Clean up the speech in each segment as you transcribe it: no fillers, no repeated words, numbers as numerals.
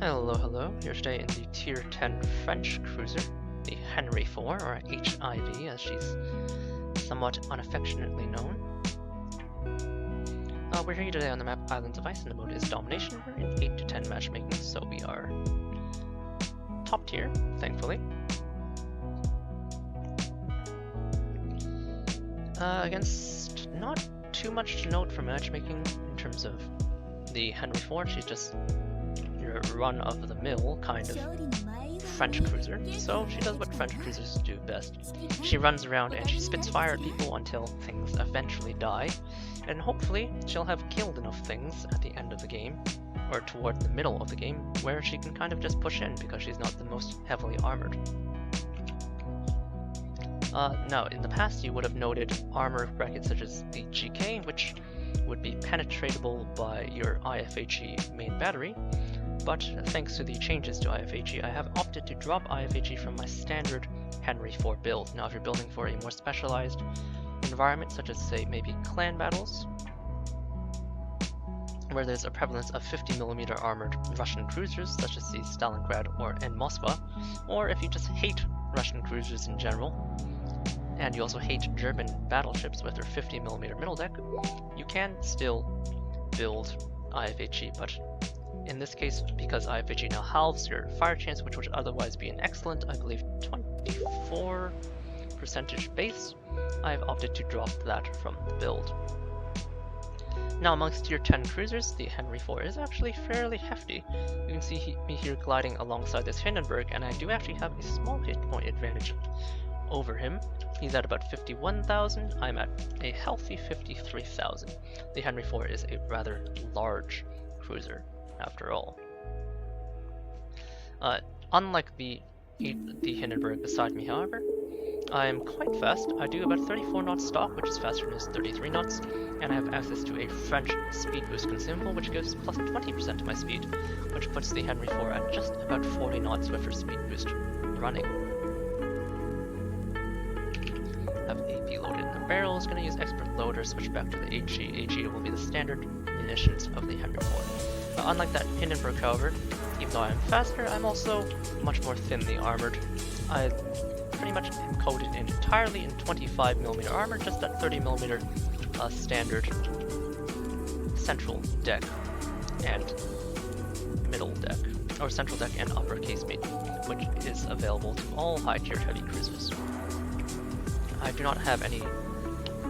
Hello, hello. Here today in the Tier 10 French cruiser, the Henri IV, or HIV as she's somewhat unaffectionately known. We're here today on the map Islands of Ice, and the mode is Domination. We're in 8 to 10 matchmaking, so we are top tier, thankfully. Against not too much to note for matchmaking in terms of the Henri IV. She's just your run-of-the-mill kind of French cruiser, so she does what French cruisers do best. She runs around and she spits fire at people until things eventually die, and hopefully she'll have killed enough things at the end of the game, or toward the middle of the game, where she can kind of just push in because she's not the most heavily armored. Now, in the past you would have noted armor brackets such as the GK, which would be penetratable by your IFHE main battery, but thanks to the changes to IFHE, I have opted to drop IFHE from my standard Henri IV build. Now if you're building for a more specialized environment, such as say maybe clan battles, where there's a prevalence of 50mm armored Russian cruisers such as the Stalingrad and Moskva, or if you just hate Russian cruisers in general, and you also hate German battleships with their 50mm middle deck, you can still build IFHE, but in this case, because IFHE now halves your fire chance, which would otherwise be an excellent, I believe, 24% base, I have opted to drop that from the build. Now, amongst tier 10 cruisers, the Henri IV is actually fairly hefty. You can see me here gliding alongside this Hindenburg, and I do actually have a small hit point advantage over him. He's at about 51,000, I'm at a healthy 53,000. The Henri IV is a rather large cruiser, after all. Unlike the Hindenburg beside me, however, I am quite fast. I do about 34 knots stock, which is faster than his 33 knots, and I have access to a French speed boost consumable, which gives plus 20% to my speed, which puts the Henri IV at just about 40 knots with her speed boost running. Have AP loaded in the barrels, gonna use expert loader, switch back to the HE. HE will be the standard munitions of the Henri IV. Unlike that Hindenburg, however, even though I am faster, I'm also much more thinly armored. I pretty much am coated entirely in 25mm armor, just that 30mm standard central deck and middle deck, or central deck and upper casemate, which is available to all high-tiered heavy cruisers. I do not have any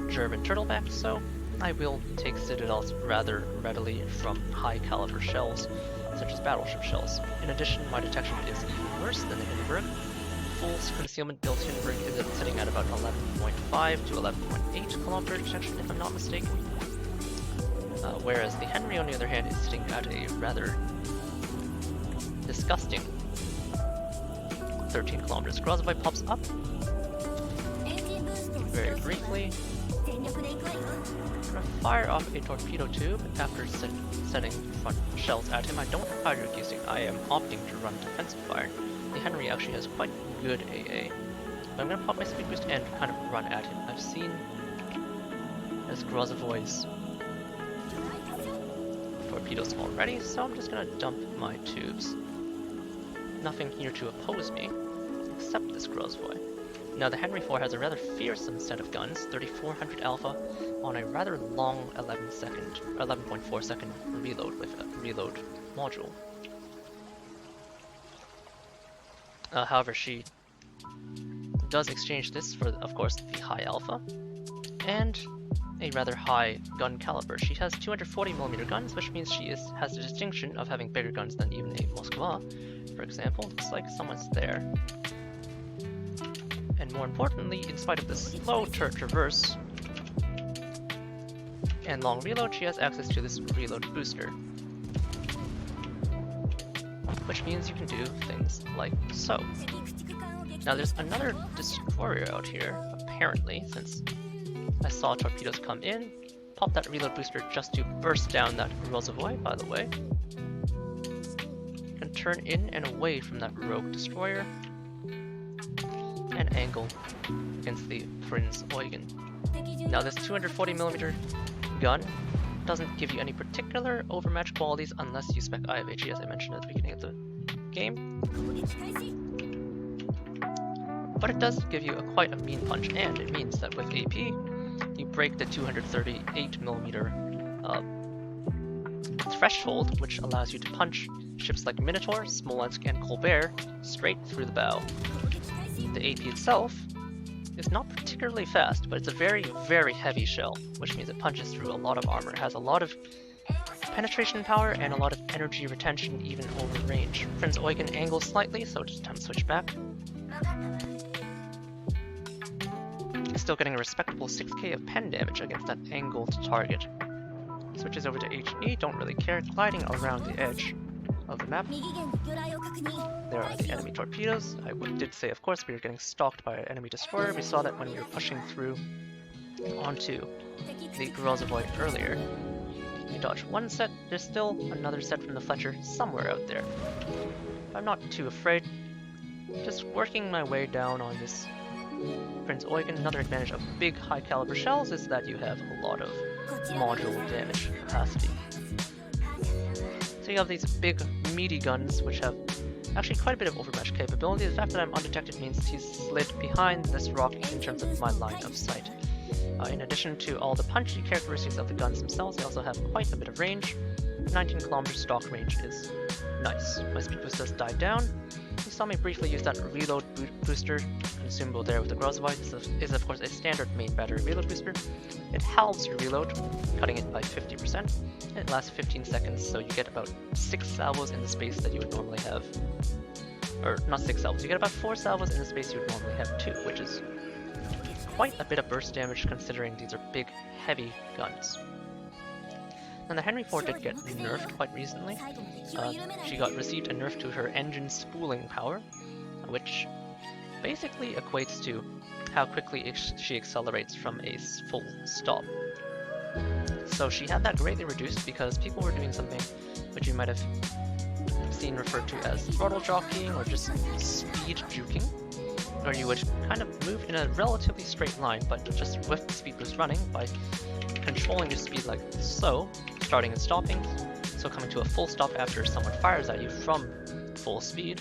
German turtlebacks, so I will take citadels rather readily from high caliber shells, such as battleship shells. In addition, my detection is even worse than the Hindenburg. Full concealment built Hindenburg is sitting at about 11.5 to 11.8 kilometer detection, if I'm not mistaken. Whereas the Henri, on the other hand, is sitting at a rather disgusting 13 kilometers. Grozovoi pops up very briefly. I'm gonna fire off a torpedo tube after setting front shells at him. I don't have hydroacoustic. I am opting to run defensive fire. The Henri actually has quite good AA. But I'm gonna pop my speed boost and kind of run at him. I've seen as Grozovoi's torpedoes already, so I'm just gonna dump my tubes. Nothing here to oppose me, except this Grozovoi. Now the Henri IV has a rather fearsome set of guns, 3400 alpha on a rather long 11.4 second reload with a reload module. However, she does exchange this for, of course, the high alpha and a rather high gun caliber. She has 240mm guns, which means she has the distinction of having bigger guns than even a Moskva, for example. Looks like someone's there. And more importantly, in spite of the slow traverse and long reload, she has access to this reload booster, which means you can do things like so. Now there's another destroyer out here, apparently, since I saw torpedoes come in. Pop that reload booster just to burst down that Grozovoi, by the way. You can turn in and away from that rogue destroyer and angle against the Prinz Eugen. Now this 240mm gun doesn't give you any particular overmatch qualities unless you spec IFHE, as I mentioned at the beginning of the game. But it does give you quite a mean punch, and it means that with AP, you break the 238mm threshold, which allows you to punch ships like Minotaur, Smolensk, and Colbert straight through the bow. The AP itself is not particularly fast, but it's a very, very heavy shell, which means it punches through a lot of armor. It has a lot of penetration power and a lot of energy retention even over range. Prince Eugen angles slightly, so just time to switch back. Still getting a respectable 6k of pen damage against that angled target. Switches over to HE, don't really care, gliding around the edge of the map. There are the enemy torpedoes. I did say, of course, we were getting stalked by an enemy destroyer. We saw that when we were pushing through onto the Grozavoy earlier. We dodged one set, there's still another set from the Fletcher somewhere out there. I'm not too afraid. Just working my way down on this Prince Eugen. Another advantage of big high caliber shells is that you have a lot of module damage capacity. So you have these big meaty guns which have actually quite a bit of overmatch capability. The fact that I'm undetected means he's slid behind this rock in terms of my line of sight. In addition to all the punchy characteristics of the guns themselves, they also have quite a bit of range. 19 kilometer stock range is nice. My speed boost does die down. You saw me briefly use that reload booster consumable there with the Grozavoy. This is of course a standard main battery reload booster. It halves your reload, cutting it by 50%. It lasts 15 seconds, so you get about 6 salvos in the space that you would normally have. Or not 6 salvos, you get about 4 salvos in the space you would normally have 2, which is quite a bit of burst damage considering these are big, heavy guns. And the Henri IV did get nerfed quite recently. She received a nerf to her engine spooling power, which basically equates to how quickly she accelerates from a full stop. So she had that greatly reduced because people were doing something which you might have seen referred to as throttle jockeying or just speed juking, where you would kind of move in a relatively straight line, but just with the speed boost running by controlling your speed like so, starting and stopping, so coming to a full stop after someone fires at you from full speed,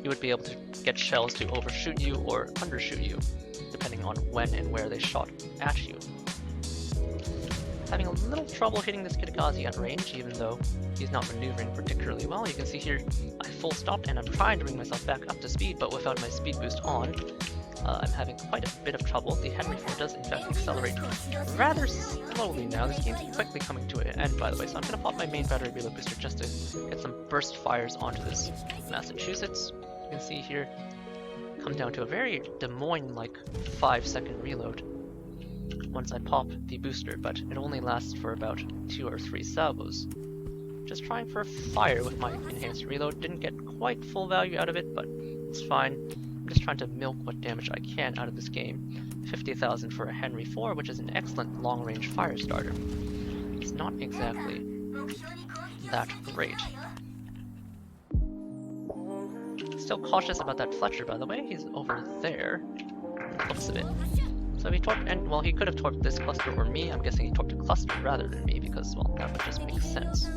you would be able to get shells to overshoot you or undershoot you, depending on when and where they shot at you. Having a little trouble hitting this Kitagazi at range, even though he's not maneuvering particularly well. You can see here, I full stopped and I'm trying to bring myself back up to speed, but without my speed boost on, I'm having quite a bit of trouble. The Henri IV does in fact accelerate rather slowly now. This game's quickly coming to an end, by the way, so I'm going to pop my main battery reload booster just to get some burst fires onto this Massachusetts. You can see here, come down to a very Des Moines-like 5-second reload once I pop the booster, but it only lasts for about 2 or 3 salvos. Just trying for a fire with my enhanced reload. Didn't get quite full value out of it, but it's fine. I'm just trying to milk what damage I can out of this game. 50,000 for a Henri IV, which is an excellent long-range fire starter. It's not exactly that great. Still cautious about that Fletcher, by the way. He's over there. Looks of it. So he torqued, and well, he could have torqued this cluster or me. I'm guessing he torqued a cluster rather than me because, well, that would just make sense.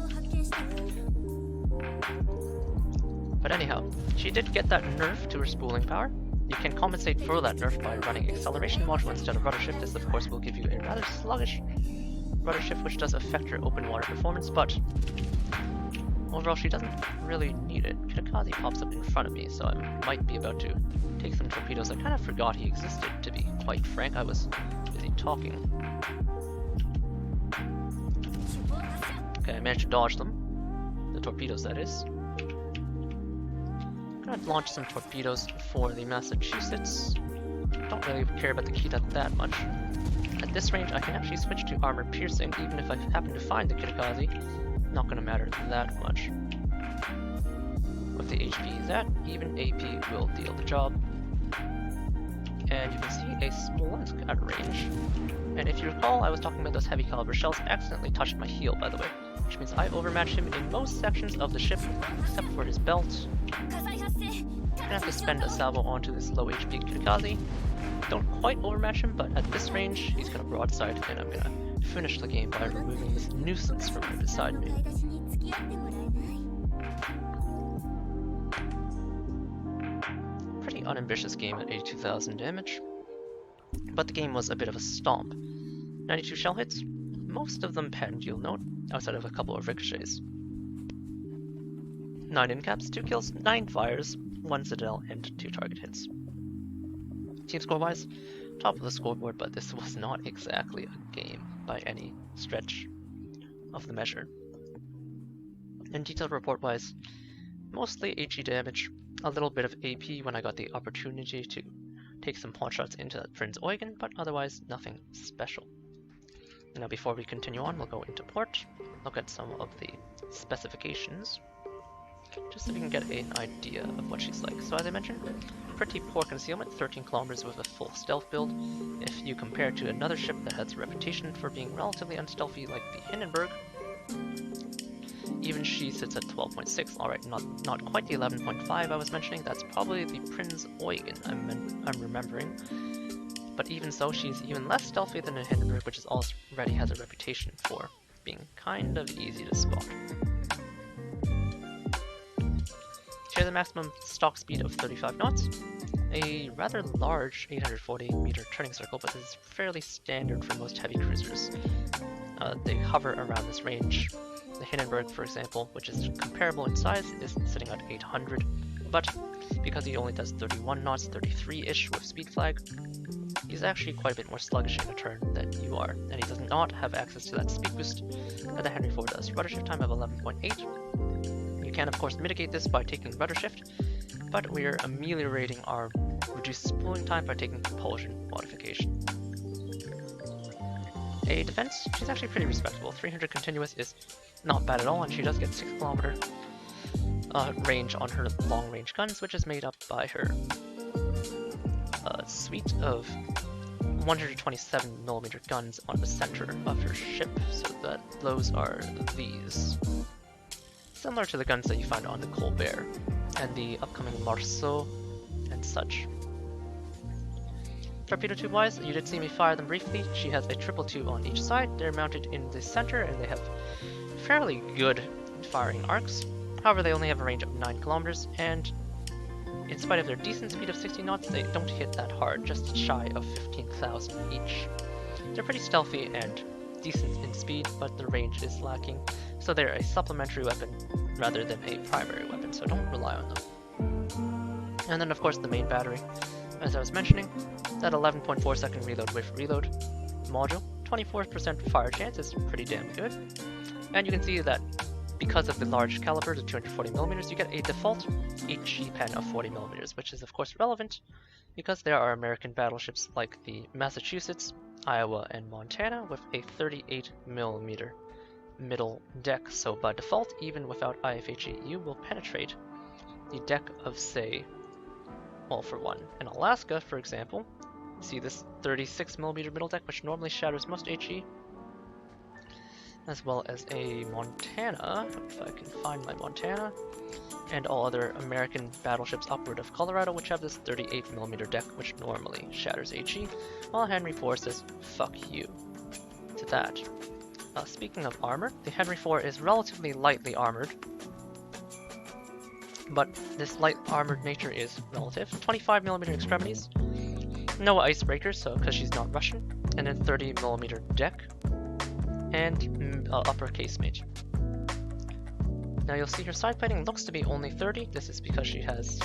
But anyhow, she did get that nerf to her spooling power. You can compensate for that nerf by running acceleration module instead of rudder shift. This, of course, will give you a rather sluggish rudder shift, which does affect your open water performance, but overall, she doesn't really need it. Kitagazi pops up in front of me, so I might be about to take some torpedoes. I kind of forgot he existed, to be quite frank. I was busy talking. Okay, I managed to dodge them. The torpedoes, that is. I'm gonna launch some torpedoes for the Massachusetts. Don't really care about the Kita that much. At this range, I can actually switch to armor piercing, even if I happen to find the Kitagazi. Not gonna matter that much. With the HP he's at, even AP will deal the job. And you can see a Smolensk at range. And if you recall, I was talking about those heavy caliber shells. I accidentally touched my heel, by the way, which means I overmatched him in most sections of the ship, except for his belt. I'm gonna have to spend a salvo onto this low HP Kitagazi. Don't quite overmatch him, but at this range, he's gonna broadside, and I'm gonna finish the game by removing this nuisance from right beside me. Pretty unambitious game at 82,000 damage, but the game was a bit of a stomp. 92 shell hits, most of them penned, you'll note, outside of a couple of ricochets. 9 incaps, 2 kills, 9 fires, 1 citadel, and 2 target hits. Team score wise, top of the scoreboard, but this was not exactly a game by any stretch of the measure. And detailed report wise, mostly HE damage, a little bit of AP when I got the opportunity to take some pawn shots into that Prince Eugen, but otherwise nothing special. Now before we continue on, we'll go into port, look at some of the specifications, just so we can get an idea of what she's like. So as I mentioned, pretty poor concealment, 13 kilometers with a full stealth build. If you compare to another ship that has a reputation for being relatively unstealthy like the Hindenburg, even she sits at 12.6. Alright, not quite the 11.5 I was mentioning, that's probably the Prinz Eugen I'm remembering. But even so, she's even less stealthy than the Hindenburg, which is already has a reputation for being kind of easy to spot. She has a maximum stock speed of 35 knots, a rather large 840 meter turning circle, but this is fairly standard for most heavy cruisers. They hover around this range. The Hindenburg, for example, which is comparable in size, is sitting at 800, but because he only does 31 knots, 33-ish with speed flag, he's actually quite a bit more sluggish in a turn than you are, and he does not have access to that speed boost that the Henri IV does. Rudder shift time of 11.8. You can of course mitigate this by taking rudder shift, but we are ameliorating our reduced spooling time by taking propulsion modification. A defense, she's actually pretty respectable. 300 continuous is not bad at all, and she does get 6 kilometer range on her long range guns, which is made up by her suite of 127mm guns on the center of her ship, so that those are these. Similar to the guns that you find on the Colbert and the upcoming Marceau and such. Torpedo tube wise, you did see me fire them briefly. She has a triple tube on each side. They're mounted in the center and they have fairly good firing arcs. However, they only have a range of 9 kilometers, and in spite of their decent speed of 60 knots, they don't hit that hard, just shy of 15,000 each. They're pretty stealthy and decent in speed, but the range is lacking, so they're a supplementary weapon rather than a primary weapon, so don't rely on them. And then of course the main battery, as I was mentioning, that 11.4 second reload with reload module, 24% fire chance is pretty damn good. And you can see that because of the large caliber, the 240mm, you get a default HE pen of 40mm, which is of course relevant because there are American battleships like the Massachusetts, Iowa, and Montana with a 38mm middle deck, so by default, even without IFHE, you will penetrate the deck of, say, well, for one, in Alaska, for example, see this 36mm middle deck, which normally shatters most HE, as well as a Montana, if I can find my Montana, and all other American battleships upward of Colorado, which have this 38mm deck, which normally shatters HE, while Henri IV says, fuck you to that. Speaking of armor, the Henri IV is relatively lightly armored, but this light armored nature is relative. 25mm extremities, no icebreakers, so because she's not Russian, and then 30mm deck, and upper casemate. Now you'll see her side plating looks to be only 30. This is because she has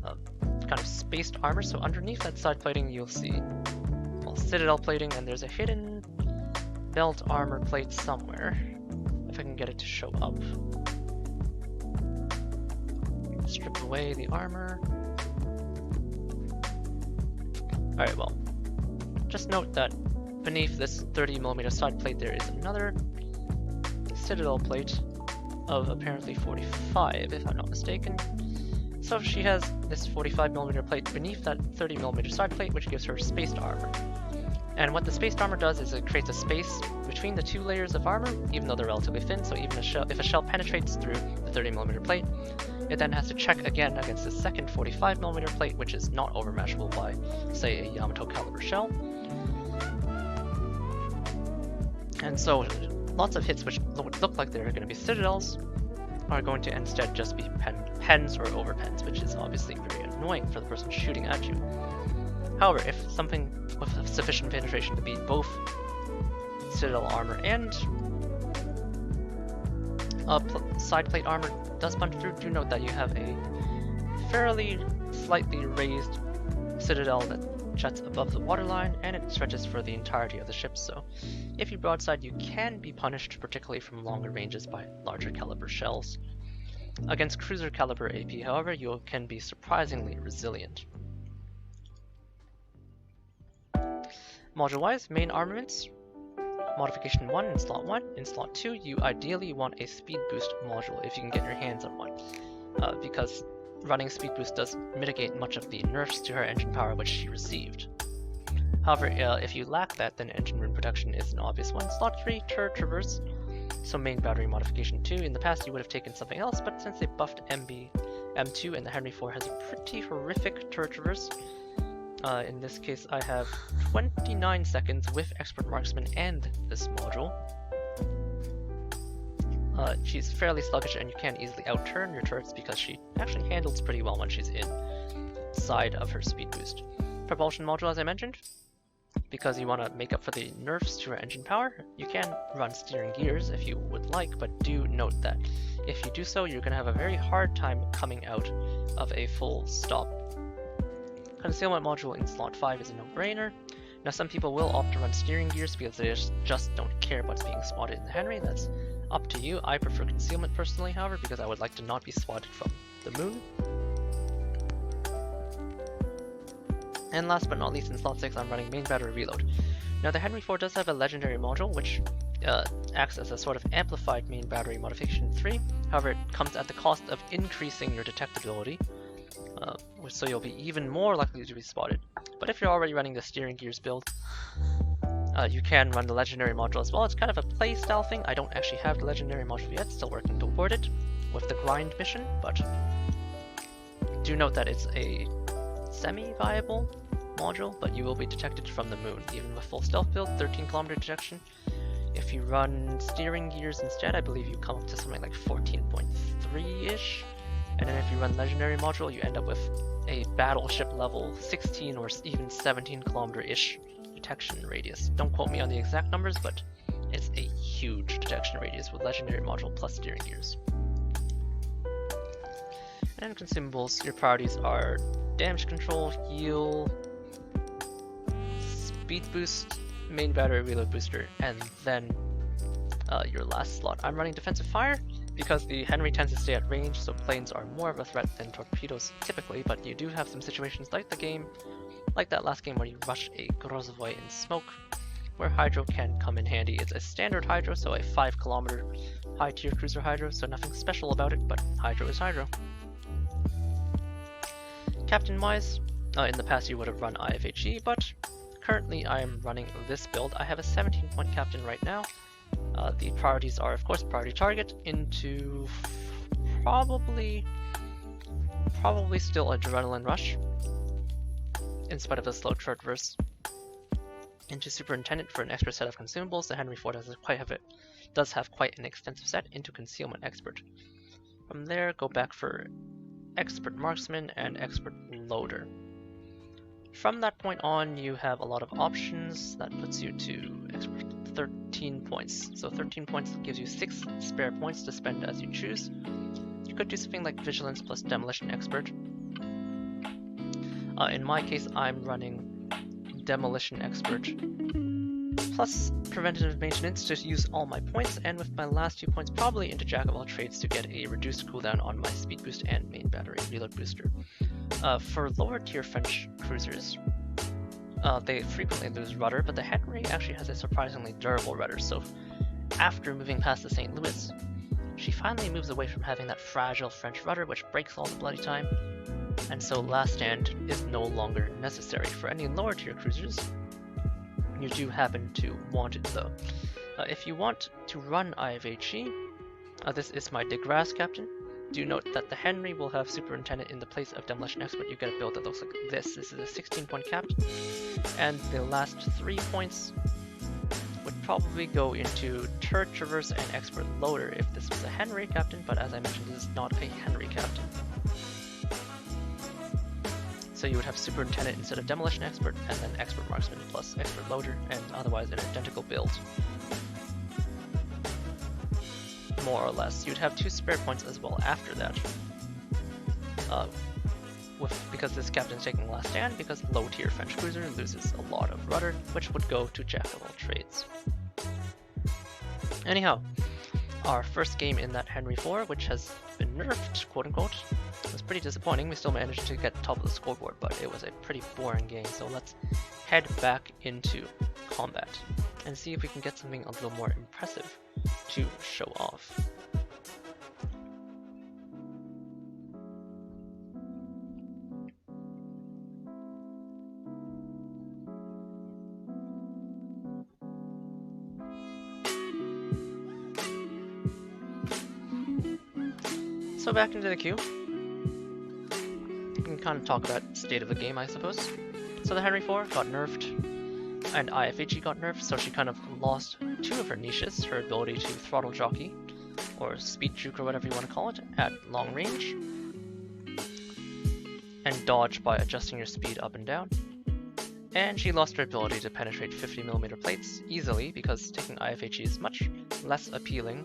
kind of spaced armor, so underneath that side plating you'll see, well, citadel plating, and there's a hidden belt armor plate somewhere, if I can get it to show up. Strip away the armor. Alright, well, just note that beneath this 30mm side plate there is another citadel plate of apparently 45, if I'm not mistaken. So she has this 45mm plate beneath that 30mm side plate, which gives her spaced armor. And what the spaced armor does is it creates a space between the two layers of armor, even though they're relatively thin, so even if a shell penetrates through the 30mm plate, it then has to check again against the second 45mm plate, which is not overmatchable by, say, a Yamato caliber shell. And so lots of hits which would look like they're going to be citadels are going to instead just be pens or overpens, which is obviously very annoying for the person shooting at you. However, if something with sufficient penetration to be both citadel armor and side plate armor does punch through, do note that you have a fairly slightly raised citadel that juts above the waterline, and it stretches for the entirety of the ship, so if you broadside you can be punished, particularly from longer ranges, by larger caliber shells. Against cruiser caliber AP, however, you can be surprisingly resilient. Module-wise, main armaments. Modification 1 in slot 1. In slot 2, you ideally want a speed boost module if you can get your hands on one, because running speed boost does mitigate much of the nerfs to her engine power which she received. However, if you lack that, then engine room protection is an obvious one. Slot 3, turret traverse. So main battery modification 2. In the past you would have taken something else, but since they buffed M2 and the Henri IV has a pretty horrific turret traverse, in this case I have 29 seconds with expert marksman and this module. She's fairly sluggish and you can easily outturn your turrets because she actually handles pretty well when she's inside of her speed boost. Propulsion module, as I mentioned, because you want to make up for the nerfs to her engine power, you can run steering gears if you would like, but do note that if you do so, you're going to have a very hard time coming out of a full stop. Concealment module in slot 5 is a no-brainer. Now some people will opt to run steering gears because they just don't care about being spotted in the Henry. That's up to you. I prefer concealment personally, however, because I would like to not be spotted from the moon. And last but not least, in slot 6 I'm running main battery reload. Now the Henri IV does have a legendary module which acts as a sort of amplified main battery modification 3, however it comes at the cost of increasing your detectability, so you'll be even more likely to be spotted. But if you're already running the steering gears build, you can run the legendary module as well. It's kind of a playstyle thing. I don't actually have the legendary module yet, still working toward it with the grind mission, but do note that it's a semi-viable module, but you will be detected from the moon, even with full stealth build, 13 kilometer detection. If you run steering gears instead, I believe you come up to something like 14.3-ish, and then if you run legendary module, you end up with a battleship level 16 or even 17 kilometer-ish detection radius. Don't quote me on the exact numbers, but it's a huge detection radius with legendary module plus steering gears. And consumables, your priorities are damage control, heal, speed boost, main battery reload booster, and then your last slot. I'm running defensive fire because the Henry tends to stay at range, so planes are more of a threat than torpedoes typically, but you do have some situations like that last game where you rush a Grozavoy in smoke, where hydro can come in handy. It's a standard hydro, so a 5 kilometer high tier cruiser hydro, so nothing special about it, but hydro is hydro. Captain wise, in the past you would have run IFHE, but currently I am running this build. I have a 17-point captain right now. The priorities are, of course, priority target into probably still adrenaline rush, in spite of the slow traverse, into superintendent for an extra set of consumables. The Henri IV does have quite an extensive set into concealment expert. From there, go back for expert marksman and expert loader. From that point on, you have a lot of options. That puts you to expert 13 points. So 13 points gives you 6 spare points to spend as you choose. You could do something like vigilance plus demolition expert. In my case, I'm running demolition expert plus preventative maintenance to use all my points, and with my last 2 points probably into jack of all trades to get a reduced cooldown on my speed boost and main battery reload booster. For lower tier French cruisers, they frequently lose rudder, but the Henry actually has a surprisingly durable rudder, so after moving past the St. Louis, she finally moves away from having that fragile French rudder which breaks all the bloody time, and so last stand is no longer necessary. For any lower tier cruisers, you do happen to want it though. If you want to run IFHE, this is my DeGrasse captain. Do note that the Henry will have superintendent in the place of demolition expert. You get a build that looks like this. This is a 16-point captain, and the last 3 points would probably go into turret traverse and expert loader if this was a Henry captain, but as I mentioned, this is not a Henry captain. So you would have superintendent instead of demolition expert, and then expert marksman plus expert loader, and otherwise an identical build. More or less. You'd have 2 spare points as well after that. Because this captain is taking last stand, because low tier French cruiser loses a lot of rudder, which would go to jack of all trades. Anyhow, our first game in that Henri IV, which has been nerfed, quote unquote, was pretty disappointing. We still managed to get top of the scoreboard, but it was a pretty boring game, so let's head back into combat and see if we can get something a little more impressive to show off. So back into the queue. We can kind of talk about state of the game, I suppose. So the Henri IV got nerfed, and IFHE got nerfed, so she kind of lost 2 of her niches, her ability to throttle jockey, or speed juke or whatever you want to call it, at long range, and dodge by adjusting your speed up and down. And she lost her ability to penetrate 50mm plates easily, because taking IFHE is much less appealing,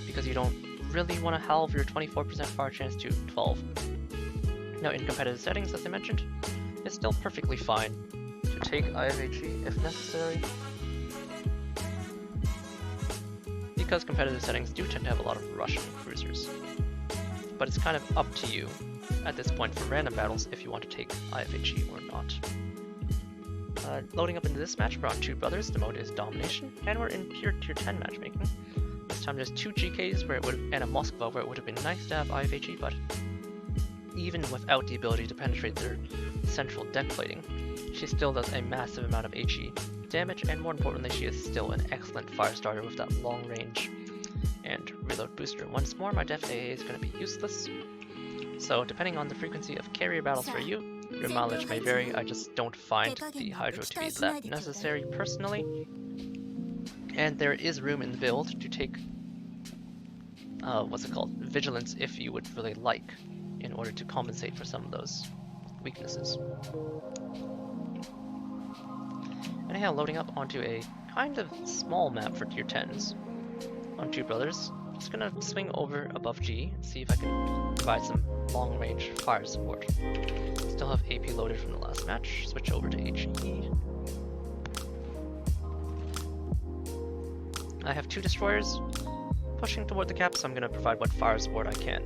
because you don't really want to halve your 24% fire chance to 12. Now in competitive settings, as I mentioned, it's still perfectly fine to take IFHE if necessary, because competitive settings do tend to have a lot of Russian cruisers. But it's kind of up to you at this point for random battles if you want to take IFHE or not. Loading up into this match, we're on 2 brothers, the mode is domination, and we're in pure tier 10 matchmaking. This time there's 2 GKs where it would and a Moskva where it would have been nice to have IFHE, but even without the ability to penetrate their central deck plating, she still does a massive amount of HE damage, and more importantly, she is still an excellent fire starter with that long range and reload booster. Once more, my def AA is going to be useless, so depending on the frequency of carrier battles for you, your mileage may vary. I just don't find the Hydro to be that necessary personally. And there is room in the build to take, Vigilance if you would really like, in order to compensate for some of those weaknesses. Anyhow, loading up onto a kind of small map for tier 10s on 2 brothers. Just gonna swing over above G and see if I can provide some long range fire support. Still have AP loaded from the last match, switch over to HE. I have 2 destroyers pushing toward the cap, so I'm going to provide what fire support I can.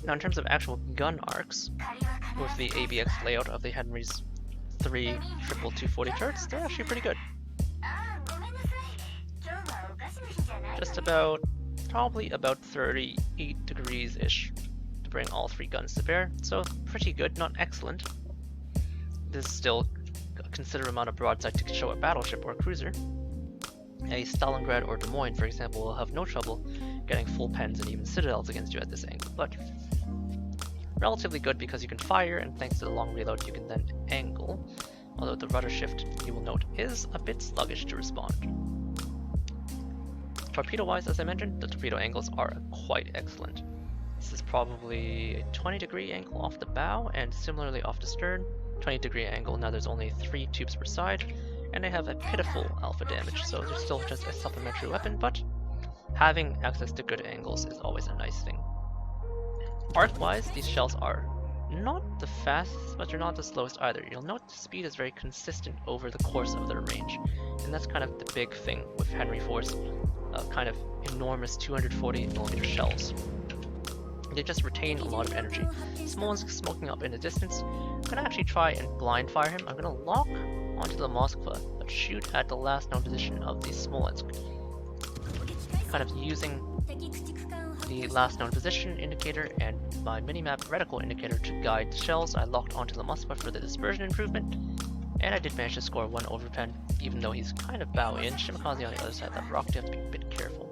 Now in terms of actual gun arcs, with the ABX layout of the Henry's 3 triple 240 turrets, they're actually pretty good. Just about, probably about 38 degrees-ish to bring all 3 guns to bear, so pretty good, not excellent. There's still a considerable amount of broadside to show a battleship or a cruiser. A Stalingrad or Des Moines, for example, will have no trouble getting full pens and even citadels against you at this angle, but relatively good because you can fire, and thanks to the long reload you can then angle, although the rudder shift, you will note, is a bit sluggish to respond. Torpedo-wise, as I mentioned, the torpedo angles are quite excellent. This is probably a 20-degree angle off the bow, and similarly off the stern, 20-degree angle. Now there's only 3 tubes per side, and they have a pitiful alpha damage, so they're still just a supplementary weapon, but having access to good angles is always a nice thing. Arc-wise, these shells are not the fastest, but they're not the slowest either. You'll note the speed is very consistent over the course of their range, and that's kind of the big thing with Henri IV's kind of enormous 240mm shells. They just retain a lot of energy. Smolensk smoking up in the distance. I'm gonna actually try and blind fire him. I'm gonna lock onto the Moskva, but shoot at the last known position of the Smolensk. Kind of using the last known position indicator and my minimap reticle indicator to guide the shells. I locked onto the Moskva for the dispersion improvement, and I did manage to score 1 overpen, even though he's kind of bow in. Shimakaze on the other side of that rock, you have to be a bit careful.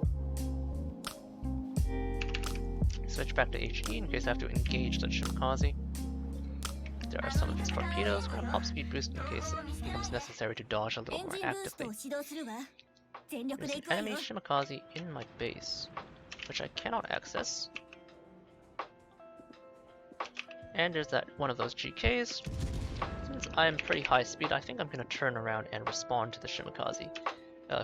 Switch back to HE in case I have to engage that Shimakaze. There are some of his torpedoes. I'm gonna pop speed boost in case it becomes necessary to dodge a little more actively. There's an enemy Shimakaze in my base, which I cannot access. And there's that one of those GKs. Since I'm pretty high speed, I think I'm gonna turn around and respond to the Shimakaze,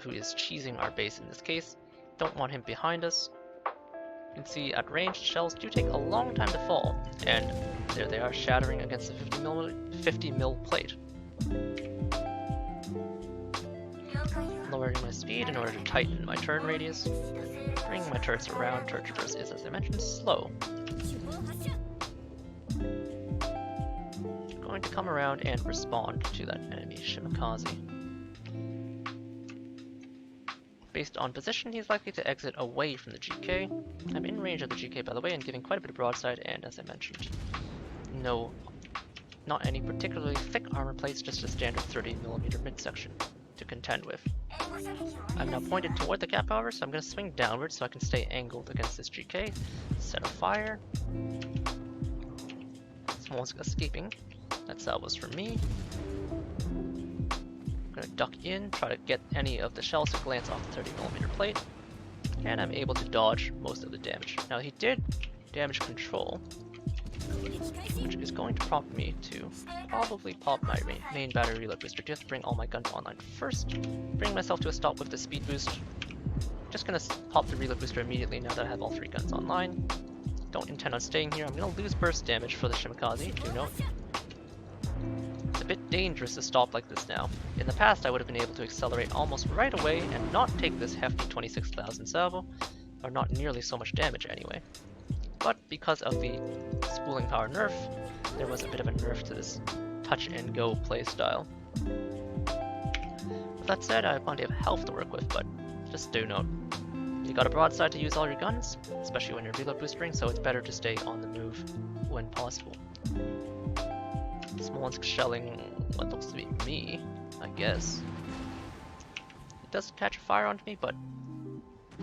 who is cheesing our base in this case. Don't want him behind us. You can see at range, shells do take a long time to fall, and there they are shattering against the 50 mil plate. Lowering my speed in order to tighten my turn radius. Bringing my turrets around. Turret traverse is, as I mentioned, slow. Going to come around and respond to that enemy Shimakaze. Based on position, he's likely to exit away from the GK. I'm in range of the GK, by the way, and giving quite a bit of broadside, and as I mentioned, not any particularly thick armor plates, just a standard 30mm midsection to contend with. I'm now pointed toward the cap, however, so I'm going to swing downwards so I can stay angled against this GK. Set a fire. Someone's escaping. That salvo's for me. I'm gonna duck in, try to get any of the shells to glance off the 30mm plate, and I'm able to dodge most of the damage. Now he did damage control, which is going to prompt me to probably pop my main battery reload booster. Do have to bring all my guns online first. Bring myself to a stop with the speed boost. Just gonna pop the reload booster immediately now that I have all 3 guns online. Don't intend on staying here. I'm gonna lose burst damage for the Shimakaze, do note. It's a bit dangerous to stop like this now. In the past, I would have been able to accelerate almost right away and not take this hefty 26,000 salvo, or not nearly so much damage anyway. But because of the spooling power nerf, there was a bit of a nerf to this touch and go playstyle. With that said, I have plenty of health to work with, but just do note, you got a broadside to use all your guns, especially when you're reload boostering, so it's better to stay on the move when possible. Smolensk shelling what looks to be me, I guess. It does catch fire onto me, but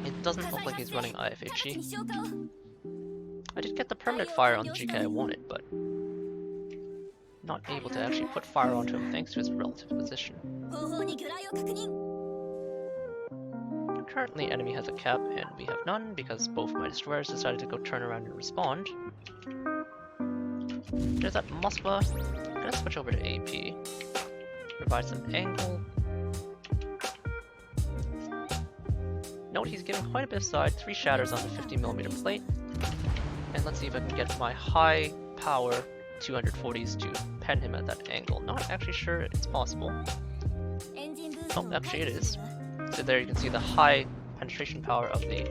it doesn't look like he's running IFHE. I did get the permanent fire on the GK I wanted, but not able to actually put fire onto him thanks to his relative position. Currently, enemy has a cap and we have none because both my destroyers decided to go turn around and respond. There's that Moskva. I'm gonna switch over to AP. Provide some angle. Note he's giving quite a bit of side, 3 shatters on the 50mm plate. And let's see if I can get my high power 240s to pen him at that angle. Not actually sure it's possible. Oh, actually it is. So there you can see the high penetration power of the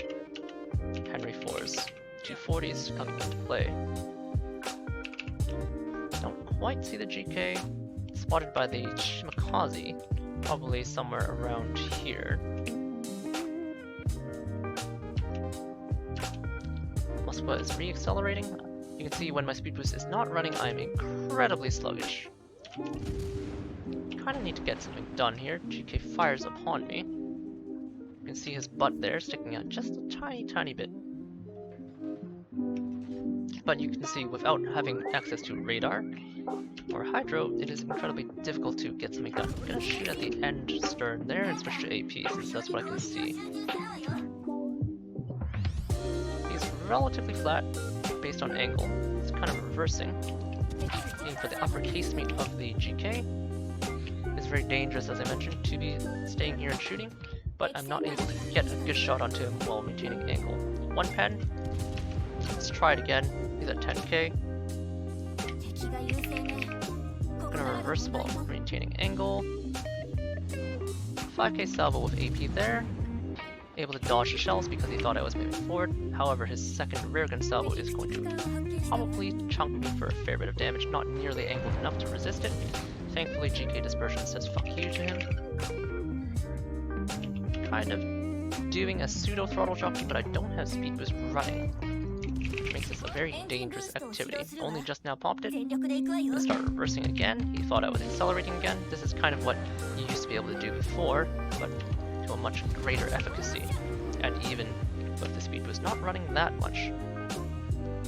Henri IV's 240s coming into play. Don't quite see the GK. Spotted by the Shimakaze, probably somewhere around here. Moskva is re-accelerating. You can see when my speed boost is not running, I'm incredibly sluggish. Kinda need to get something done here. GK fires upon me. You can see his butt there sticking out just a tiny bit. But you can see without having access to radar or hydro, it is incredibly difficult to get something done. I'm gonna shoot at the end stern there and switch to AP since that's what I can see. He's relatively flat based on angle. It's kind of reversing. Aiming for the upper casemate of the GK. It's very dangerous, as I mentioned, to be staying here and shooting, but I'm not able to get a good shot onto him while maintaining angle. 1 pen. Let's try it again. He's at 10k. Gonna reverse while maintaining angle. 5k salvo with AP there. Able to dodge the shells because he thought I was moving forward. However, his second rear gun salvo is going to probably chunk me for a fair bit of damage, not nearly angled enough to resist it. Thankfully, GK Dispersion says fuck you to him. Kind of doing a pseudo Throttle Jockey, but I don't have speed boost running, which makes this a very dangerous activity. Only just now popped it. Gonna start reversing again. He thought I was accelerating again. This is kind of what you used to be able to do before, but to a much greater efficacy. And even with the speed boost not running that much.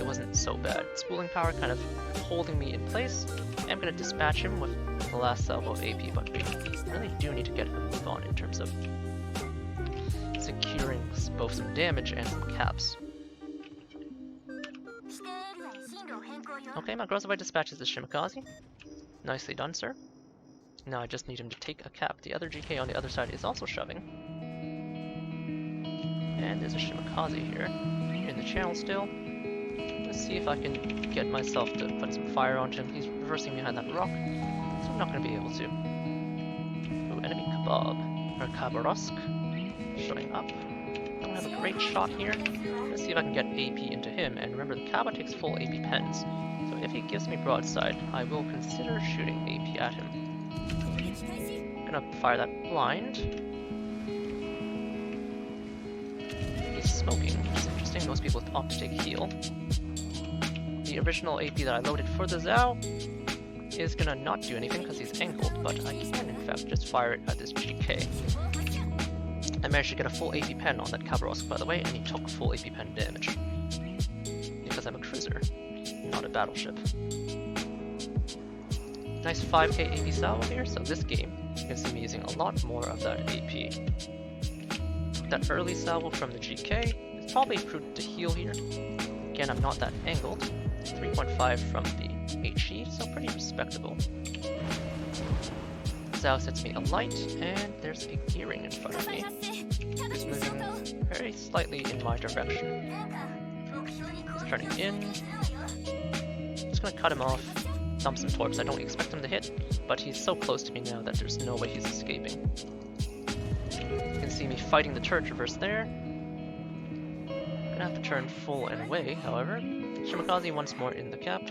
it wasn't so bad. Spooling power kind of holding me in place. I'm going to dispatch him with the last salvo of AP, but we really do need to get a move on in terms of securing both some damage and some caps. Okay, my Grozovite dispatches the Shimakaze. Nicely done, sir. Now I just need him to take a cap. The other GK on the other side is also shoving. And there's a Shimakaze here, in the channel still. Let's see if I can get myself to put some fire onto him. He's reversing behind that rock, so I'm not going to be able to. Ooh, enemy Kebab, or Khabarovsk, showing up. I don't have a great shot here. Let's see if I can get AP into him, and remember the Kaba takes full AP pens. So if he gives me broadside, I will consider shooting AP at him. I'm gonna fire that blind. He's smoking, which is interesting. Most people opt to take heal. The original AP that I loaded for the Zhao is gonna not do anything because he's angled, but I can in fact just fire it at this GK. I managed to get a full AP pen on that Khabarovsk, by the way, and he took full AP pen damage. Because I'm a cruiser, not a battleship. Nice 5k AP salvo here, so this game you can see me using a lot more of that AP. That early salvo from the GK is probably prudent to heal here. Again, I'm not that angled. 3.5 from the HE, so pretty respectable. Zhao sets me a light, and there's a gearing in front of me. He's moving very slightly in my direction. He's turning in. Just gonna cut him off, dump some torps. I don't expect him to hit, but he's so close to me now that there's no way he's escaping. You can see me fighting the turret reverse there. Gonna have to turn full and away, however. Shimakaze once more in the cap.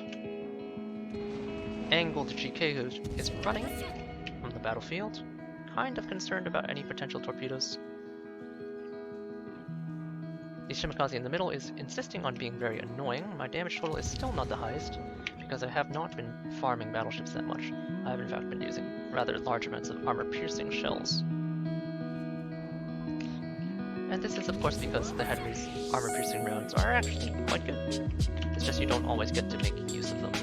Angled GK who is running from the battlefield. Kind of concerned about any potential torpedoes. The Shimakaze in the middle is insisting on being very annoying. My damage total is still not the highest, because I have not been farming battleships that much. I have in fact been using rather large amounts of armor-piercing shells. And this is of course because the Henry's armor-piercing rounds are actually quite good. It's just you don't always get to make use of them.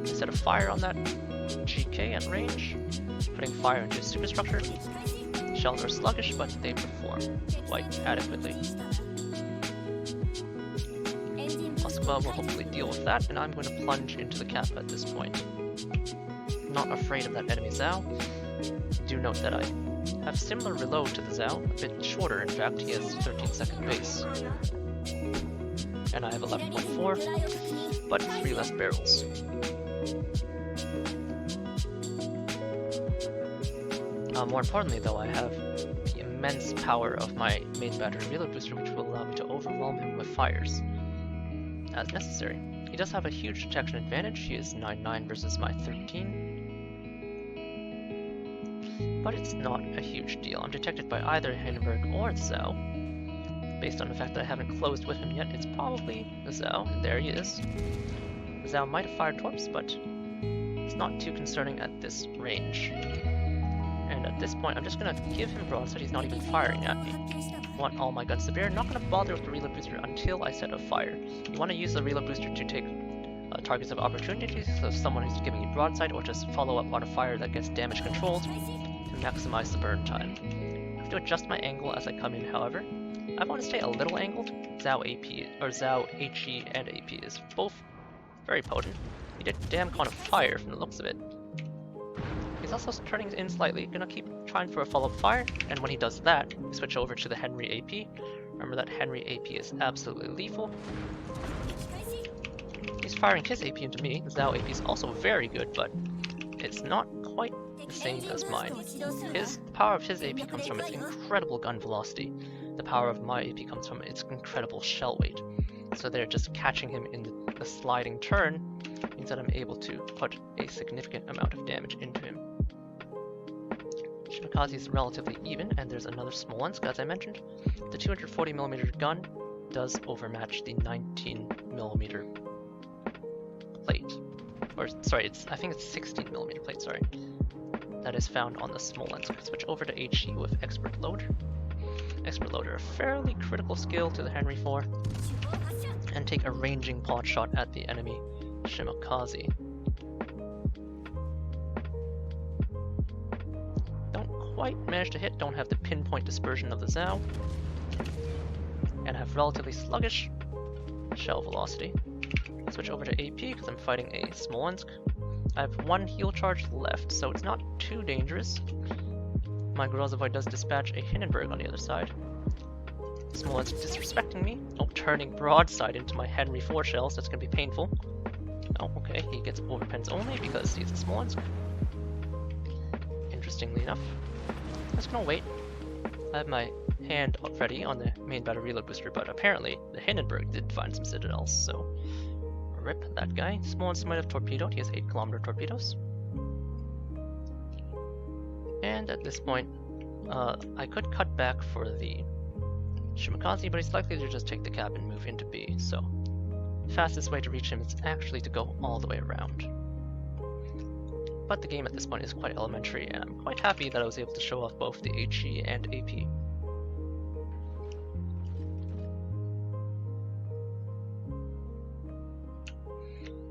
Instead of fire on that GK at range, putting fire into his superstructure, shells are sluggish, but they perform quite adequately. Moskva will hopefully deal with that, and I'm going to plunge into the cap at this point. Not afraid of that enemy Zhao. Do note that I have similar reload to the Zhao, a bit shorter in fact. He has 13-second base. And I have 11.4, but 3 less barrels. More importantly though, I have the immense power of my main battery reload booster, which will allow me to overwhelm him with fires as necessary. He does have a huge detection advantage. He is 9-9 versus my 13. But it's not a huge deal. I'm detected by either Hindenburg or Zhao. Based on the fact that I haven't closed with him yet, it's probably the Zhao, and there he is. The Zhao might have fired torps, but it's not too concerning at this range. And at this point, I'm just gonna give him broadside. He's not even firing at me. Want all my guns to bear. Not gonna bother with the reload booster until I set a fire. You want to use the reload booster to take targets of opportunities, so someone who's giving you broadside, or just follow up on a fire that gets damage controlled to maximize the burn time. I have to adjust my angle as I come in, however. I want to stay a little angled. Zhao AP, or Zhao HE and AP is both very potent. He did a damn con of fire from the looks of it. He's also turning in slightly, gonna keep trying for a follow-up fire, and when he does that, we switch over to the Henry AP. Remember that Henry AP is absolutely lethal. He's firing his AP into me. The Zhao AP is also very good, but it's not quite the same as mine. The power of his AP comes from its incredible gun velocity. The power of my AP comes from its incredible shell weight. So they're just catching him in the sliding turn means that I'm able to put a significant amount of damage into him. Shimakaze is relatively even, and there's another small one, as I mentioned. The 240mm gun does overmatch the 19mm plate. Or, sorry, I think it's 16mm plate, sorry. That is found on the small lens. Switch over to HE with Expert Loader. Expert Loader, a fairly critical skill to the Henry IV. and take a ranging pot shot at the enemy Shimakaze. Don't quite manage to hit, don't have the pinpoint dispersion of the Zhao, and have relatively sluggish shell velocity. Switch over to AP because I'm fighting a Smolensk. I have one heal charge left, so it's not too dangerous. My Grozovoi does dispatch a Hindenburg on the other side. Smolensk disrespecting me. Oh, turning broadside into my Henri IV shells, that's gonna be painful. Oh, okay, he gets overpens only because he's a Smolensk. Interestingly enough. I'm just gonna wait. I have my hand ready on the main battle reload booster, but apparently the Hindenburg did find some citadels, so rip that guy. Smolensk might have torpedoed, he has 8-kilometer torpedoes. And at this point, I could cut back for the Shimakaze, but he's likely to just take the cab and move into B, so fastest way to reach him is actually to go all the way around. But the game at this point is quite elementary, and I'm quite happy that I was able to show off both the HE and AP.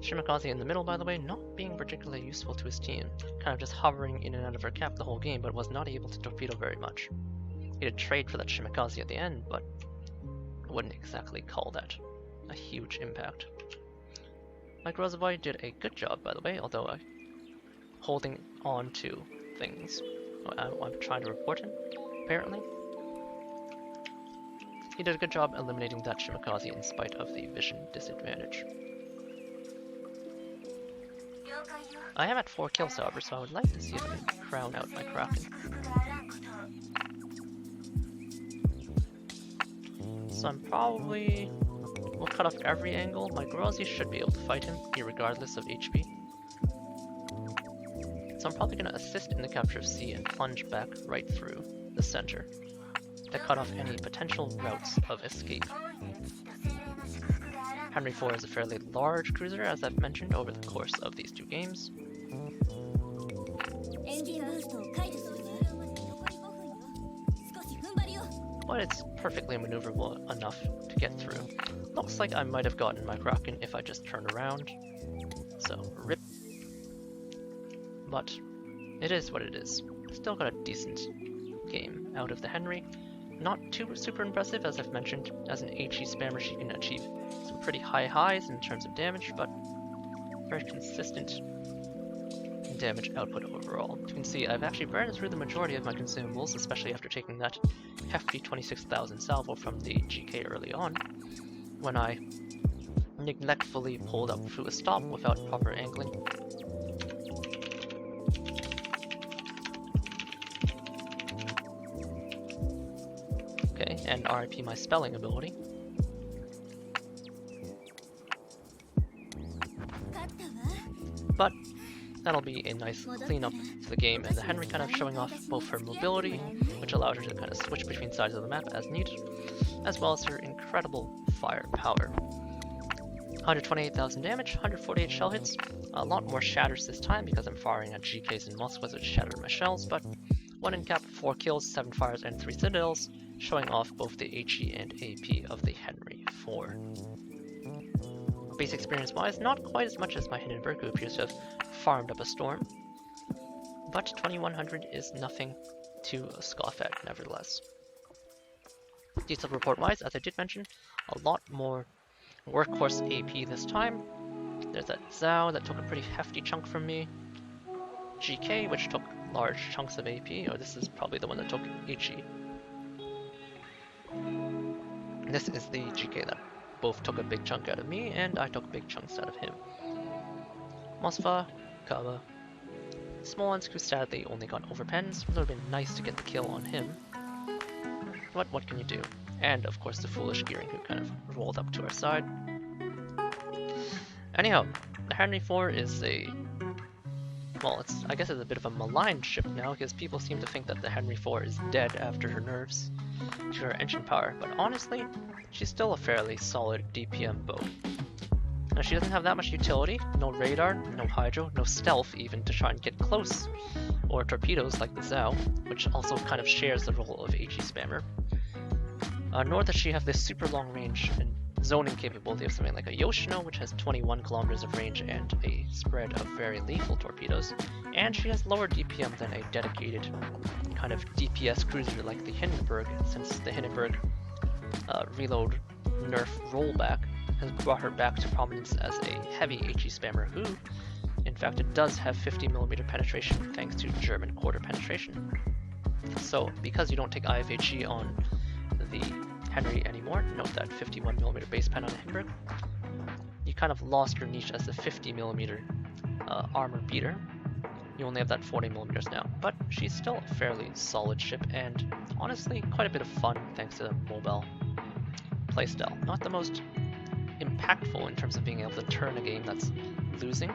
Shimakaze in the middle, by the way, not being particularly useful to his team. Kind of just hovering in and out of her cap the whole game, but was not able to torpedo very much. He did trade for that Shimakaze at the end, but I wouldn't exactly call that a huge impact. My Grozovoi did a good job, by the way, although holding on to things. I'm trying to report him, apparently. He did a good job eliminating that Shimakaze in spite of the vision disadvantage. I am at 4 kills, however, so I would like to see if I can crown out my Kraken. So I'm probably will cut off every angle. My Grozi should be able to fight him, irregardless of HP. So I'm probably going to assist in the capture of C and plunge back right through the center to cut off any potential routes of escape. Henri IV is a fairly large cruiser, as I've mentioned over the course of these 2 games. But it's perfectly maneuverable enough to get through. Looks like I might have gotten my Kraken if I just turned around. So, rip. But it is what it is. Still got a decent game out of the Henri. Not too super impressive, as I've mentioned. As an HE spammer, she can achieve some pretty high highs in terms of damage, but very consistent damage output overall. You can see I've actually burned through the majority of my consumables, especially after taking that hefty 26,000 salvo from the GK early on, when I neglectfully pulled up through a stop without proper angling. Okay, and RIP my spelling ability. But that'll be a nice cleanup to the game, and the Henri kind of showing off both her mobility, which allows her to kind of switch between sides of the map as needed, as well as her incredible firepower. 128,000 damage, 148 shell hits, a lot more shatters this time because I'm firing at GKs and Moskvas, which shattered my shells, but 1 in cap, 4 kills, 7 fires, and 3 citadels, showing off both the HE and AP of the Henri IV. Base experience wise, not quite as much as my Hindenburg, who appears to have farmed up a storm, but 2100 is nothing to scoff at nevertheless. Detailed report wise, as I did mention, a lot more workhorse AP this time. There's that Zhao that took a pretty hefty chunk from me, GK which took large chunks of AP, or this is probably the one that took HE. This is the GK that both took a big chunk out of me, and I took big chunks out of him. Moskva, Kava, Smolensk, who sadly only got overpens. It would have been nice to get the kill on him. But what can you do? And of course the foolish Gearing, who kind of rolled up to our side. Anyhow, the Henri IV is a... well, I guess it's a bit of a maligned ship now, because people seem to think that the Henri IV is dead after her nerfs to her engine power, but honestly, she's still a fairly solid DPM boat. Now she doesn't have that much utility, no radar, no hydro, no stealth even to try and get close, or torpedoes like the Zhao, which also kind of shares the role of HE spammer. Nor does she have this super long range and zoning capability of something like a Yoshino, which has 21 kilometers of range and a spread of very lethal torpedoes, and she has lower DPM than a dedicated kind of DPS cruiser like the Hindenburg, since the Hindenburg reload nerf rollback has brought her back to prominence as a heavy HE spammer who, in fact, it does have 50mm penetration thanks to German quarter penetration. So because you don't take IFHE on the Henry anymore, note that 51mm base pen on the Hindenburg, you kind of lost your niche as the 50mm armor beater. You only have that 40mm now, but she's still a fairly solid ship and honestly quite a bit of fun thanks to the mobile playstyle. Not the most impactful in terms of being able to turn a game that's losing.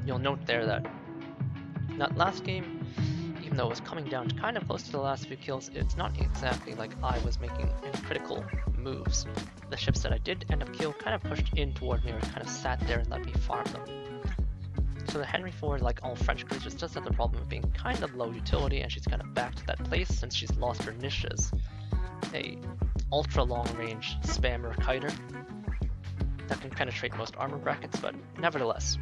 You'll note there that last game, even though it was coming down to kind of close to the last few kills, it's not exactly like I was making any critical moves. The ships that I did end up kill kind of pushed in toward me or kind of sat there and let me farm them. So the Henri IV, like all French cruisers, does have the problem of being kind of low utility, and she's kind of back to that place since she's lost her niche as a ultra long range spammer kiter that can penetrate most armor brackets, but nevertheless,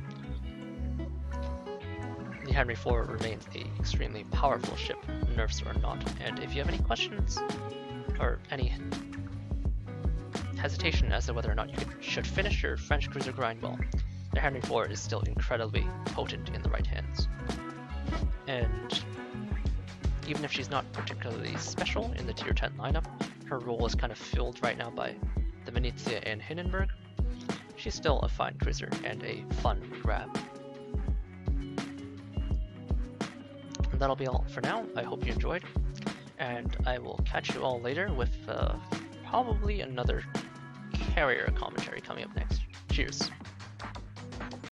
the Henri IV remains an extremely powerful ship, nerfs or not. And if you have any questions or any hesitation as to whether or not you should finish your French cruiser grind, well, the Henri IV is still incredibly potent in the right hands. And even if she's not particularly special in the tier 10 lineup, her role is kind of filled right now by the Venizia and Hindenburg. She's still a fine cruiser and a fun grab. And that'll be all for now. I hope you enjoyed, and I will catch you all later with probably another carrier commentary coming up next. Cheers.